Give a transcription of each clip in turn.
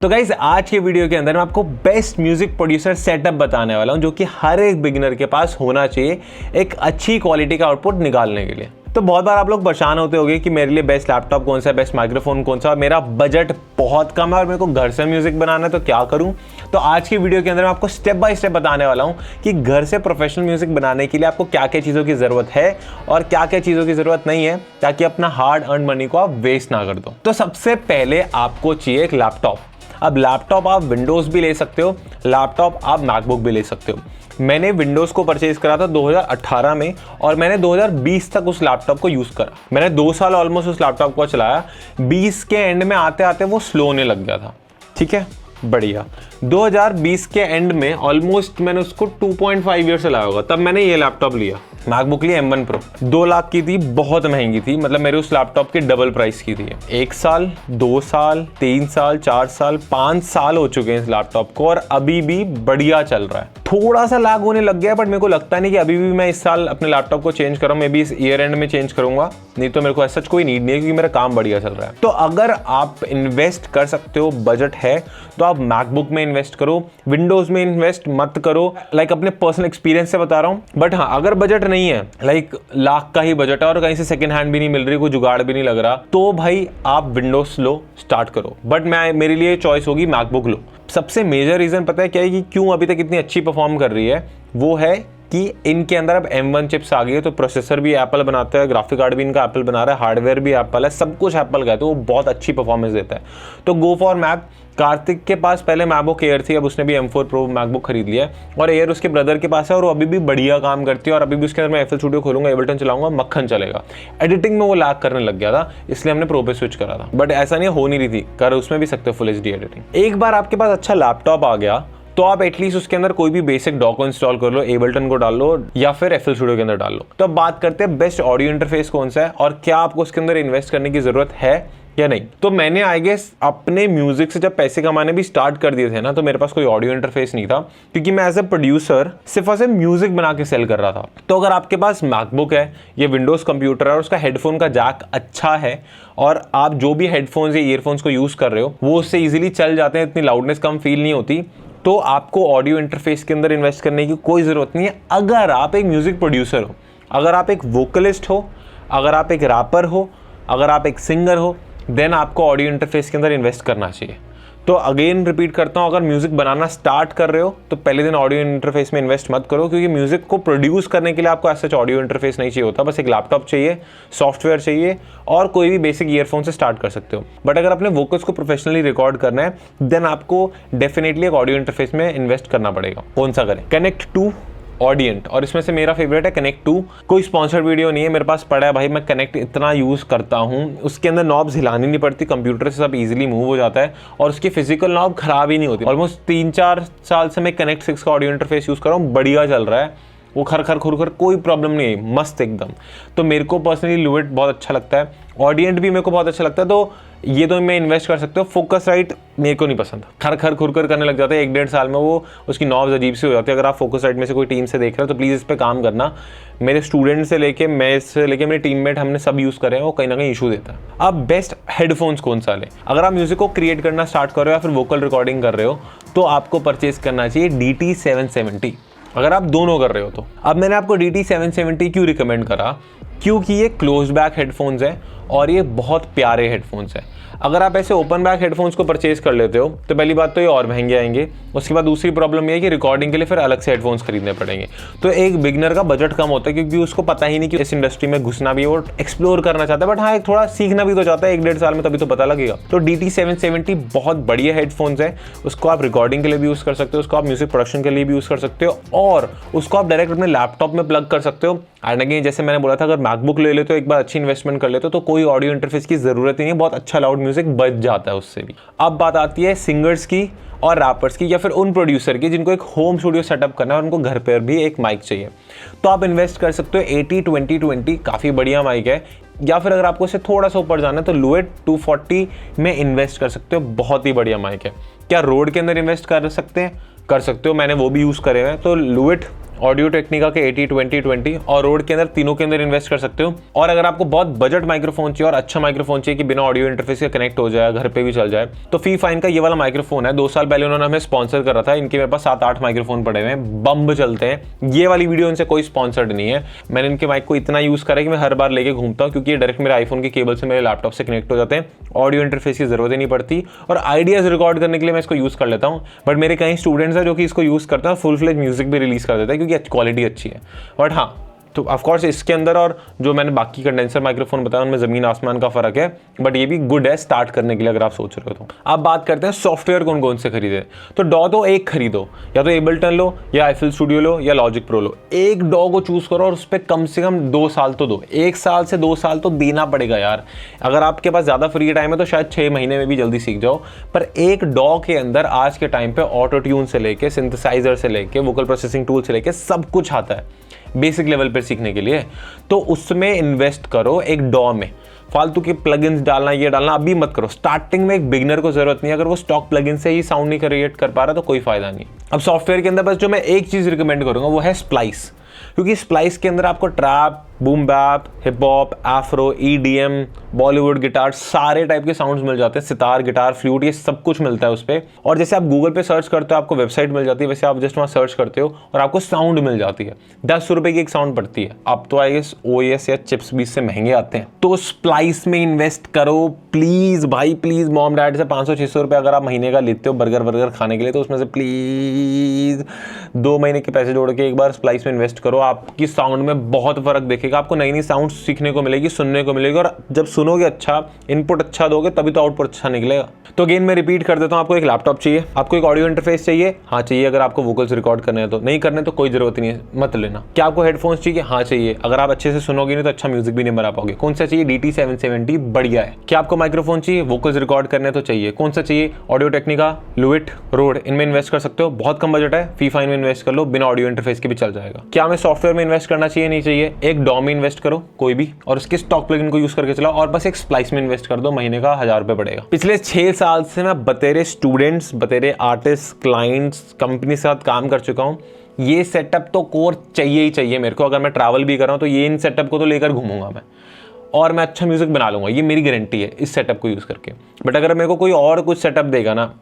तो गाइस आज के वीडियो के अंदर मैं आपको बेस्ट म्यूजिक प्रोड्यूसर सेटअप बताने वाला हूं जो कि हर एक बिगिनर के पास होना चाहिए एक अच्छी क्वालिटी का आउटपुट निकालने के लिए। तो बहुत बार आप लोग परेशान होते होंगे कि मेरे लिए बेस्ट लैपटॉप कौन सा है, बेस्ट माइक्रोफोन कौन सा, मेरा बजट बहुत कम है और मेरे को घर से म्यूजिक बनाना है तो क्या करूं। तो आज की वीडियो के अंदर मैं आपको स्टेप बाय स्टेप बताने वाला हूं कि घर से प्रोफेशनल म्यूजिक बनाने के लिए आपको क्या क्या चीज़ों की ज़रूरत है और क्या क्या चीज़ों की ज़रूरत नहीं है, ताकि अपना हार्ड अर्न मनी को आप वेस्ट ना कर दो। तो सबसे पहले आपको चाहिए एक लैपटॉप। अब लैपटॉप आप विंडोज़ भी ले सकते हो, लैपटॉप आप मैकबुक भी ले सकते हो। मैंने विंडोज़ को परचेज करा था 2018 में और मैंने 2020 तक उस लैपटॉप को यूज़ करा। मैंने 2 साल ऑलमोस्ट उस लैपटॉप को चलाया। 20 के एंड में आते आते वो स्लो होने लग गया था। ठीक है, बढ़िया। 2020 के एंड में ऑलमोस्ट मैंने उसको 2.5 ईयर चलाया होगा, तब मैंने ये लैपटॉप लिया, मैकबुक लिया M1 Pro। 2 लाख की थी, बहुत महंगी थी, मतलब मेरे उस लैपटॉप की डबल प्राइस की थी। 1 साल, 2 साल, 3 साल, 4 साल, 5 साल हो चुके हैं इस लैपटॉप को और अभी भी बढ़िया चल रहा है। थोड़ा सा लैग होने लग गया बट मेरे को लगता नहीं कि अभी भी मैं इस साल अपने लैपटॉप को चेंज करूँ। मे बी इस ईयर एंड में चेंज करूंगा, नहीं तो मेरे को ऐसा कोई नीड नहीं है क्योंकि मेरा काम बढ़िया चल रहा है। तो अगर आप इन्वेस्ट कर सकते हो, बजट है, तो आप मैकबुक में इन्वेस्ट करो, विंडोज में इन्वेस्ट मत करो। लाइक अपने पर्सनल एक्सपीरियंस से बता रहा हूँ। बट हाँ, अगर बजट नहीं है, लाइक लाख का ही बजट है और कहीं से सेकंड हैंड भी नहीं मिल रही, कोई जुगाड़ भी नहीं लग रहा, तो भाई आप विंडोज लो, स्टार्ट करो। बट मेरे लिए चॉइस होगी मैकबुक लो। सबसे मेजर रीजन पता है क्या है कि क्यों अभी तक इतनी अच्छी परफॉर्म कर रही है, वो है कि इनके अंदर अब M1 चिप्स आ गई है। तो प्रोसेसर भी एप्पल बनाता है, ग्राफिक कार्ड भी इनका एप्पल बना रहा है, हार्डवेयर भी एप्पल है, सब कुछ एप्पल का है, तो वो बहुत अच्छी परफॉर्मेंस देता है। तो गो फॉर मैक। कार्तिक के पास पहले मैकबुक एयर थी, अब उसने भी M4 Pro मैकबुक खरीद लिया है और एयर उसके ब्रदर के पास है और वो अभी भी बढ़िया काम करती है। और अभी भी उसके अंदर मैं FL स्टूडियो खोलूंगा, एबल्टन चलाऊंगा, मक्खन चलेगा। एडिटिंग में वो लैग करने लग गया था, इसलिए हमने प्रो पे स्विच करा था। बट ऐसा नहीं हो नहीं रही थी, कर उसमें भी सकते हो फुल HD एडिटिंग। एक बार आपके पास अच्छा लैपटॉप आ गया तो आप एटलीस्ट उसके अंदर कोई भी बेसिक डॉक को इंस्टॉल कर लो, एबल्टन को डाल लो या फिर FL स्टूडियो के अंदर डाल लो। तो अब बात करते हैं बेस्ट ऑडियो इंटरफेस कौन सा है और क्या आपको उसके अंदर इन्वेस्ट करने की जरूरत है या नहीं। तो मैंने आई गेस अपने म्यूजिक से जब पैसे कमाने भी स्टार्ट कर दिए थे ना, तो मेरे पास कोई ऑडियो इंटरफेस नहीं था क्योंकि मैं एज ए प्रोड्यूसर सिर्फ ऐसे म्यूजिक बना के सेल कर रहा था। तो अगर आपके पास मैकबुक है, ये विंडोज कंप्यूटर है और उसका हेडफोन का जैक अच्छा है और आप जो भी हेडफोन्स या ईयरफोन्स को यूज कर रहे हो वो उससे इजीली चल जाते हैं, इतनी लाउडनेस कम फील नहीं होती, तो आपको ऑडियो इंटरफेस के अंदर इन्वेस्ट करने की कोई ज़रूरत नहीं है। अगर आप एक म्यूज़िक प्रोड्यूसर हो, अगर आप एक वोकलिस्ट हो, अगर आप एक रैपर हो, अगर आप एक सिंगर हो, देन आपको ऑडियो इंटरफेस के अंदर इन्वेस्ट करना चाहिए। तो अगेन रिपीट करता हूँ, अगर म्यूज़िक बनाना स्टार्ट कर रहे हो तो पहले दिन ऑडियो इंटरफेस में इन्वेस्ट मत करो, क्योंकि म्यूज़िक को प्रोड्यूस करने के लिए आपको ऐसा ऑडियो इंटरफेस नहीं चाहिए होता, बस एक लैपटॉप चाहिए, सॉफ्टवेयर चाहिए और कोई भी बेसिक ईयरफोन से स्टार्ट कर सकते हो। बट अगर अपने वोकल्स को प्रोफेशनली रिकॉर्ड करना है देन आपको डेफिनेटली एक ऑडियो इंटरफेस में इन्वेस्ट करना पड़ेगा। कौन सा करें? कनेक्ट 2, ऑडियंट, और इसमें से मेरा फेवरेट है कनेक्ट 2। कोई स्पॉन्सर्ड वीडियो नहीं है, मेरे पास पड़ा है भाई, मैं कनेक्ट इतना यूज़ करता हूँ, उसके अंदर नॉब्स हिलानी नहीं पड़ती, कंप्यूटर से सब इजीली मूव हो जाता है और उसकी फिजिकल नॉब खराब ही नहीं होती। ऑलमोस्ट 3-4 साल से मैं कनेक्ट 6 का ऑडियो इंटरफेस यूज़ कर रहा हूँ, बढ़िया चल रहा है, वो खर खुर कोई प्रॉब्लम नहीं है, मस्त एकदम। तो मेरे को पर्सनली लुइट बहुत अच्छा लगता है, ऑडियंट भी मेरे को बहुत अच्छा लगता है, तो ये तो मैं इन्वेस्ट कर सकते हो। फोकसराइट मेरे को नहीं पसंद, खर खुर करने लग जाता है, 1-1.5 साल में वो उसकी नॉब्स अजीब सी हो जाती है। अगर आप फोकसराइट में से कोई टीम से देख रहे हो तो प्लीज़ इस पर काम करना। मेरे स्टूडेंट से लेके मैं से लेके मेरे टीममेट, हमने सब यूज़ करे हैं, वो कहीं ना कहीं इशू देता है। अब बेस्ट हेडफोन्स कौन सा लें? अगर आप म्यूजिक को क्रिएट करना स्टार्ट कर रहे हो या फिर वोकल रिकॉर्डिंग कर रहे हो तो आपको परचेज करना चाहिए DT770। अगर आप दोनों कर रहे हो तो। अब मैंने आपको DT770 क्यों रिकमेंड करा? क्योंकि ये क्लोज बैक हेडफोन्स है और ये बहुत प्यारे हेडफोन्स हैं। अगर आप ऐसे ओपन बैक हेडफोन्स को परचेज कर लेते हो तो पहली बात तो ये और महंगे आएंगे, उसके बाद दूसरी प्रॉब्लम ये है कि रिकॉर्डिंग के लिए फिर अलग से हेडफोन्स खरीदने पड़ेंगे। तो एक बिगनर का बजट कम होता है क्योंकि उसको पता ही नहीं कि इस इंडस्ट्री में घुसना भी है, वो एक्सप्लोर करना चाहता है, बट हाँ एक थोड़ा सीखना भी तो चाहता है 1-1.5 साल में, तभी तो पता लगेगा। तो DT770 बहुत बढ़िया हेडफोन्स है, उसको आप रिकॉर्डिंग के लिए भी यूज़ कर सकते हो, उसको आप म्यूजिक प्रोडक्शन के लिए भी यूज़ कर सकते हो और उसको आप डायरेक्ट अपने लैपटॉप में प्लग कर सकते हो। एंड अगेन जैसे मैंने बोला था, अगर मैकबुक ले लेते हो, एक बार अच्छी इन्वेस्टमेंट कर लेते हो तो कोई ऑडियो इंटरफेस की जरूरत ही नहीं है, बहुत अच्छा लाउड म्यूजिक बज जाता है उससे भी। अब बात आती है सिंगर्स की और रैपर्स की या फिर उन प्रोड्यूसर की जिनको एक होम स्टूडियो सेटअप करना है और उनको घर पर भी एक माइक चाहिए, तो आप इन्वेस्ट कर सकते हो 80-20-20, काफ़ी बढ़िया माइक है। या फिर अगर आपको इसे थोड़ा सा ऊपर जाना है तो लुइट 240 में इन्वेस्ट कर सकते हो, बहुत ही बढ़िया माइक है। क्या रोड के अंदर इन्वेस्ट कर सकते हैं? कर सकते हो, मैंने वो भी यूज़ करे हुए हैं। तो लुइट ऑडियो टेक्निका के 80-20-20 और रोड के अंदर, तीनों के अंदर इन्वेस्ट कर सकते हो। और अगर आपको बहुत बजट माइक्रोफोन चाहिए और अच्छा माइक्रोफोन चाहिए कि बिना ऑडियो इंटरफेस के कनेक्ट हो जाए, घर पे भी चल जाए, तो फी फाइन का ये वाला माइक्रोफोन है। 2 साल पहले उन्होंने हमें स्पॉन्सर कर रहा था। इनके मेरे पास 7-8 माइक्रोफोन पड़े हुए हैं, बम्ब चलते हैं। ये वाली वीडियो इनसे कोई स्पॉन्सर्ड नहीं है। मैंने इनके माइक को इतना यूज करा है कि मैं हर बार लेके घूमता हूँ, क्योंकि ये डायरेक्ट मेरे आईफोन के केबल से मेरे लैपटॉप से कनेक्ट हो जाते हैं। ऑडियो इंटरफेस की जरूरत ही नहीं पड़ती और आइडियाज रिकॉर्ड करने के लिए मैं इसको यूज कर लेता हूँ। बट मेरे कई स्टूडेंट्स हैं जो कि इसको यूज करते हैं, फुल फ्लेज म्यूजिक भी रिलीज कर देते हैं क्योंकि क्वालिटी अच्छी है। बट हाँ, तो ऑफकोर्स इसके अंदर और जो मैंने बाकी कंडेंसर माइक्रोफोन बताया उनमें ज़मीन आसमान का फ़र्क है, बट ये भी गुड है स्टार्ट करने के लिए अगर आप सोच रहे हो तो। अब बात करते हैं सॉफ्टवेयर कौन कौन से खरीदे। तो डॉ तो एक खरीदो, या तो एबलटन लो, या FL स्टूडियो लो, या लॉजिक प्रो लो। एक डॉ को चूज़ करो और उस पर कम से कम 2 साल तो दो। 1 साल से 2 साल तो देना पड़ेगा यार। अगर आपके पास ज़्यादा फ्री टाइम है तो शायद 6 महीने में भी जल्दी सीख जाओ, पर एक डॉ के अंदर आज के टाइम पर ऑटो ट्यून से लेके, सिंथेसाइजर से लेके, वोकल प्रोसेसिंग टूल से लेके सब कुछ आता है बेसिक लेवल पर सीखने के लिए। तो उसमें इन्वेस्ट करो एक डॉ में। फालतू के प्लगइन्स डालना, ये डालना अभी मत करो। स्टार्टिंग में एक बिगिनर को जरूरत नहीं है, अगर वो स्टॉक प्लगइन से ही साउंड नहीं क्रिएट कर पा रहा तो कोई फायदा नहीं। अब सॉफ्टवेयर के अंदर बस जो मैं एक चीज रिकमेंड करूंगा वो है स्प्लाइस, क्योंकि स्प्लाइस के अंदर आपको trap, boom bap, hip hop, Afro, EDM, Bollywood guitar, सारे टाइप के साउंड्स मिल जाते हैं। सितार, गिटार, फ्लूट, ये सब कुछ मिलता है उस पर। और जैसे आप गूगल पे सर्च करते हो आपको वेबसाइट मिल जाती है, वैसे आप जस्ट वहाँ सर्च करते हो और आपको साउंड मिल जाती है। 10 रुपए की एक साउंड पड़ती है। अब तो आई गेस OS या चिप्स भी इससे महंगे आते हैं। तो स्प्लाइस में इन्वेस्ट करो प्लीज भाई, प्लीज। मॉम डैड से 500-600 रुपये अगर आप महीने का लेते हो बर्गर खाने के लिए, तो उसमें से प्लीज 2 महीने के पैसे जोड़ के एक बार स्प्लाइस में इन्वेस्ट करो। आपकी साउंड में बहुत फर्क देखेगा, आपको नई नई साउंड सीखने को मिलेगी, सुनने को मिलेगी। और जब सुनोगे अच्छा, इनपुट अच्छा दोगे, तभी तो आउटपुट अच्छा निकलेगा। तो अगेन मैं रिपीट कर देता हूँ, आपको एक लैपटॉप चाहिए, आपको एक ऑडियो इंटरफेस चाहिए, हाँ चाहिए। अगर आपको वोकल्स रिकॉर्ड करने हैं तो, नहीं करने तो कोई जरूरत नहीं है, मत लेना। क्या आपको हेडफोन्स चाहिए? हाँ चाहिए। अगर आप अच्छे से सुनोगे नहीं तो अच्छा म्यूजिक भी नहीं बना पाओगे। कौन सा चाहिए? DT770 बढ़िया है। क्या आपको माइक्रोफोन चाहिए? वोकल्स रिकॉर्ड करने तो चाहिए। कौन सा चाहिए? ऑडियो टेक्निका, लुइट, रोड, इनमें इन्वेस्ट कर सकते हो। बहुत कम बजट है, फी फाइन में इन्वेस्ट कर लो, बिना ऑडियो इंटरफेस के भी चल जाएगा। क्या हमें सॉफ्टवेयर में इन्वेस्ट करना चाहिए? नहीं चाहिए। एक डॉ में इन्वेस्ट करो कोई भी, और उसके स्टॉक प्लगइन को यूज करके चलाओ, और बस एक स्प्लाइस में इन्वेस्ट कर दो, महीने का 1000 रुपए पड़ेगा। पिछले 6 साल से मैं बतेरे स्टूडेंट्स, बतेरे आर्टिस्ट, क्लाइंट्स, कंपनी के साथ काम कर चुका हूँ। ये सेटअप तो कोर चाहिए ही चाहिए मेरे को। अगर मैं ट्रैवल भी कर रहा हूँ तो ये इन सेटअप को तो लेकर घूमूंगा मैं, और मैं अच्छा म्यूजिक बना लूंगा, ये मेरी गारंटी है इस सेटअप को यूज करके। बट अगर मेरे को कोई और कुछ सेटअप देगा ना,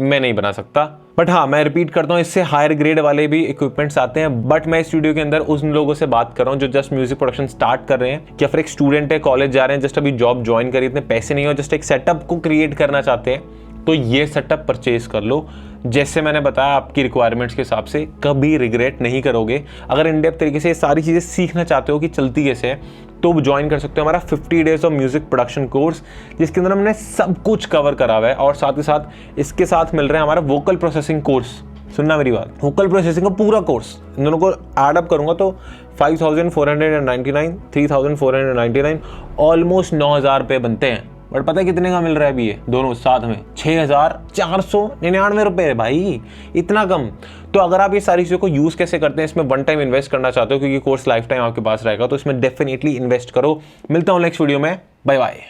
मैं नहीं बना सकता। बट हाँ, मैं रिपीट करता हूँ, इससे हायर ग्रेड वाले भी इक्विपमेंट्स आते हैं। बट मैं इस वीडियो के अंदर उन लोगों से बात कर रहा हूँ जो जस्ट म्यूजिक प्रोडक्शन स्टार्ट कर रहे हैं, या फिर एक स्टूडेंट है, कॉलेज जा रहे हैं, जस्ट अभी जॉब ज्वाइन करी, इतने पैसे नहीं हो, जस्ट एक सेटअप को क्रिएट करना चाहते हैं, तो ये सेटअप परचेज कर लो। जैसे मैंने बताया, आपकी रिक्वायरमेंट्स के हिसाब से, कभी रिग्रेट नहीं करोगे। अगर इन डेप्थ तरीके से ये सारी चीज़ें सीखना चाहते हो कि चलती कैसे है, तो ज्वाइन कर सकते हो हमारा 50 days of music production course, जिसके अंदर हमने सब कुछ कवर करा हुआ है। और साथ ही साथ इसके साथ मिल रहा है हमारा वोकल प्रोसेसिंग कोर्स। सुनना मेरी बात, वोकल प्रोसेसिंग का पूरा कोर्स, इन दोनों को एड अप करूंगा तो 5499, 3499, ऑलमोस्ट 9000 रुपये बनते हैं। बट पता है कितने का मिल रहा है अभी ये दोनों साथ में? 6499 रुपये है भाई, इतना कम। तो अगर आप ये सारी चीज़ों को यूज़ कैसे करते हैं, इसमें वन टाइम इन्वेस्ट करना चाहते हो, क्योंकि कोर्स लाइफ टाइम आपके पास रहेगा, तो इसमें डेफिनेटली इन्वेस्ट करो। मिलता हूँ नेक्स्ट वीडियो में, बाय बाय।